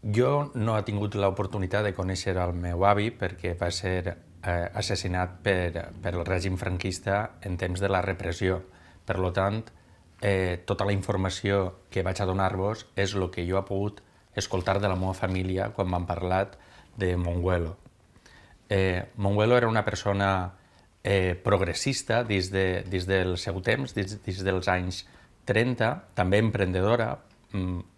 Jo no he tingut l'oportunitat de conèixer el meu avi perquè va ser assassinat per el règim franquista en temps de la repressió. Per tant, tota la informació que vaig a donar-vos és el que jo he pogut escoltar de la meva família quan m'han parlat de Monguelo. Monguelo era una persona progressista dins del seu temps, dins dels anys 30, també emprendedora,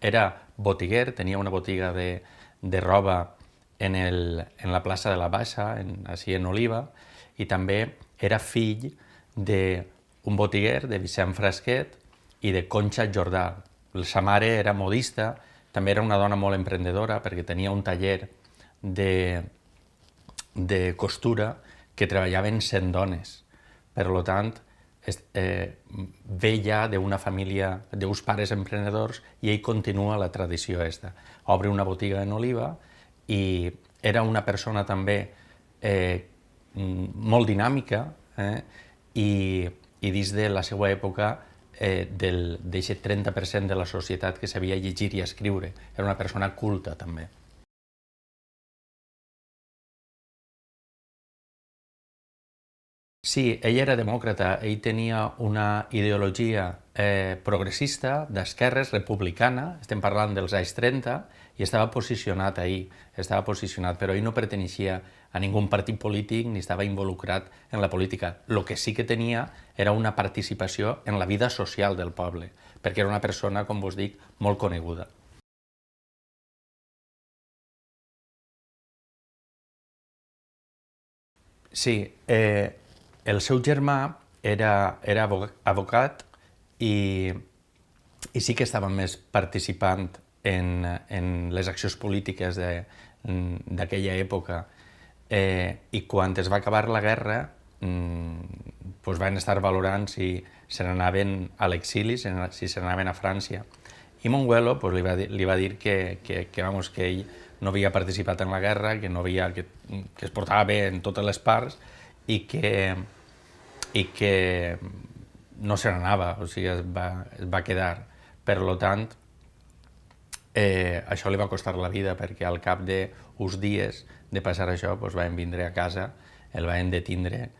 era botiguer, tenia una botiga de roba en la plaça de la Baixa, així en Oliva, i també era fill d'un botiguer, de Vicent Frasquet, i de Concha Jordà. Sa mare era modista, també era una dona molt emprendedora perquè tenia un taller de costura que treballaven 100 dones. Per tant, ve ja d'una família, d'uns pares emprenedors, i ell continua la tradició aquesta. Obre una botiga en Oliva i era una persona també molt dinàmica i dins de la seva època d'aquest 30% de la societat que sabia llegir i escriure. Era una persona culta també. Sí, ell era demòcrata, ell tenia una ideologia progressista, d'esquerres, republicana, estem parlant dels anys 30, i estava posicionat ahir, però ell no perteneixia a ningú partit polític ni estava involucrat en la política. El que sí que tenia era una participació en la vida social del poble, perquè era una persona, com vos dic, molt coneguda. Sí, el seu germà era advocat i sí que estava més participant en les accions polítiques d'aquella època. I quan es va acabar la guerra van estar valorant si se n'anaven a l'exili, si se n'anaven a França. I Monguelo li va dir que ell no havia participat en la guerra, que es portava bé en totes les parts i que no se n'anava, o sigui, es va quedar. Per tant, això li va costar la vida, perquè al cap d'uns dies de passar això van vindre a casa, el van detindre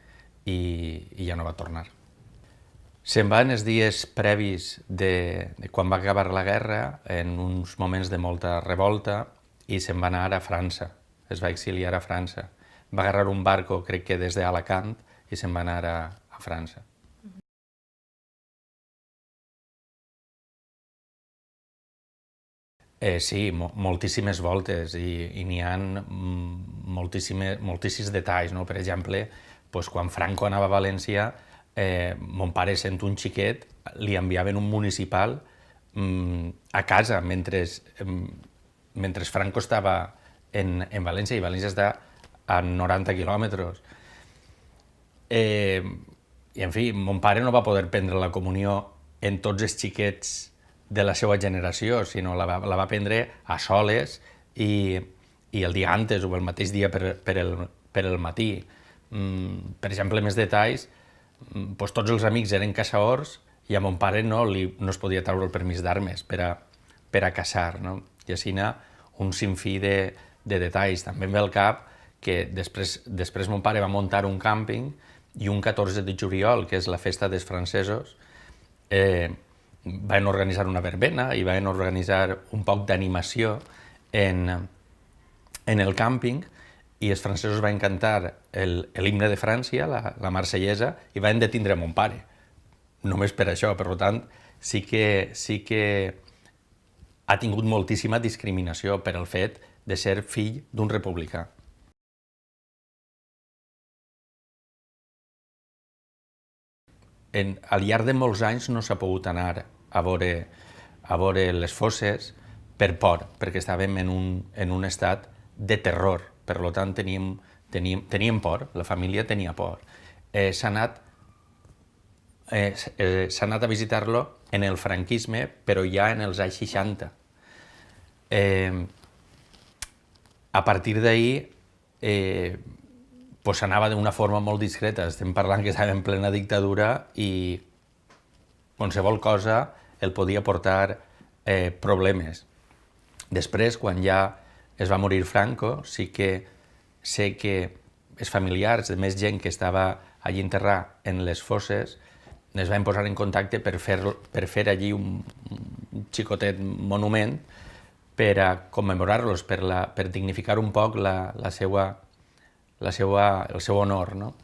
i ja no va tornar. Se'n va en els dies previs de quan va acabar la guerra, en uns moments de molta revolta, i se'n va anar a França, es va exiliar a França. Va agarrar un barco, crec que des d'Alacant, i se'n va anar a França. Sí, moltíssimes voltes i n'hi ha moltíssims detalls. Per exemple, quan Franco anava a València, mon pare, sent un xiquet, li enviaven un municipal a casa mentre Franco estava en València, i València està a 90 quilòmetres. I, en fi, mon pare no va poder prendre la comunió en tots els xiquets de la seva generació, sinó la va prendre a soles i el dia antes o el mateix dia per el matí. Per exemple, més detalls, tots els amics eren caçadors i a mon pare no es podia treure el permís d'armes per a caçar. I així un sinfí de detalls. També em ve al cap que després mon pare va muntar un càmping i un 14 de juliol, que és la festa dels francesos, van organitzar una verbena i van organitzar un poc d'animació en el càmping, i els francesos van cantar l'himne de França, la marsellesa, i van detindre mon pare. Només per això. Per tant, sí que ha tingut moltíssima discriminació per el fet de ser fill d'un republicà. Al llarg de molts anys no s'ha pogut anar a veure les fosses per por, perquè estàvem en un estat de terror. Per tant, teníem por, la família tenia por. S'ha anat a visitar-lo en el franquisme, però ja en els anys 60. A partir d'ahir s'anava d'una forma molt discreta. Estem parlant que estava en plena dictadura i qualsevol cosa el podia portar problemes. Després, quan ja es va morir Franco, sí que sé que els familiars de més gent que estava allí enterrada en les fosses es van posar en contacte per fer allí un xicotet monument per a commemorar-los, per dignificar un poc el seu honor, no?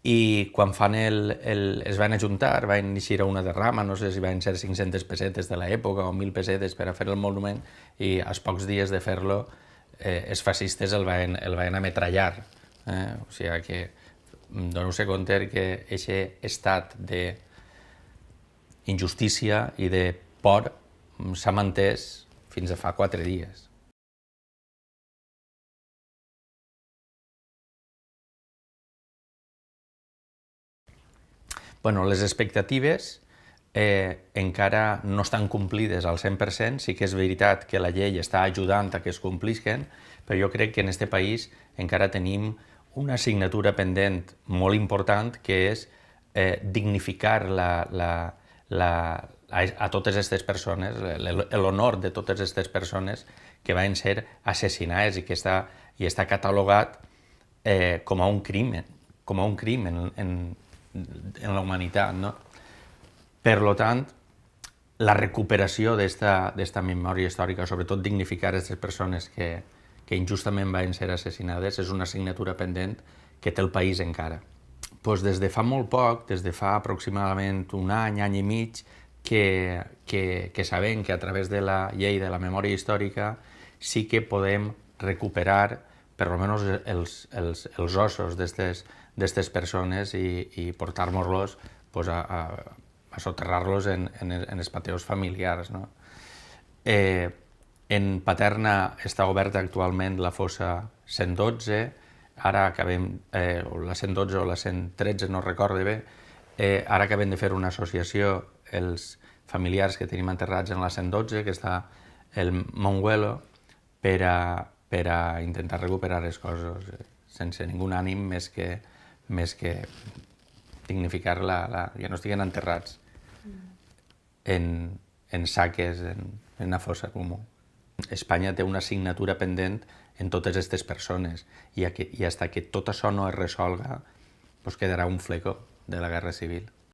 I quan es van ajuntar, van iniciar una derrama, no sé si van ser 500 pessetes de l'època o 1.000 pessetes per a fer el monument, i als pocs dies de fer-lo els fascistes el van ametrallar. O sigui que dono-se compte que aquest estat d'injustícia i de por s'ha mantès fins a fa 4 dies. Bueno, les expectatives encara no estan complides al 100%, sí que és veritat que la llei està ajudant a que es complisquen, però jo crec que en aquest país encara tenim una assignatura pendent molt important, que és dignificar a totes aquestes persones, l'honor de totes aquestes persones que van ser assassinades i està catalogat com a un crim en la humanitat, no? Per tant, la recuperació d'esta memòria històrica, sobretot dignificar aquestes persones que injustament van ser assassinades, és una assignatura pendent que té el país encara. Des de fa molt poc, des de fa aproximadament un any i mig, que sabem que a través de la llei de la memòria històrica sí que podem recuperar per almenys els ossos d'aquestes persones i portar-nos-los a soterrar-los en els panteons familiars, no? En Paterna està oberta actualment la fossa 112, ara acabem, o la 112 o la 113, no recordo bé, ara acabem de fer una associació, els familiars que tenim enterrats en la 112, que està el Monguelo, per a intentar recuperar els cossos, sense ningú ànim més que dignificar que no estiguen enterrats en saques, en una fossa comú. Espanya té una assignatura pendent en totes aquestes persones i fins que tot això no es resolga, quedarà un fleco de la Guerra Civil.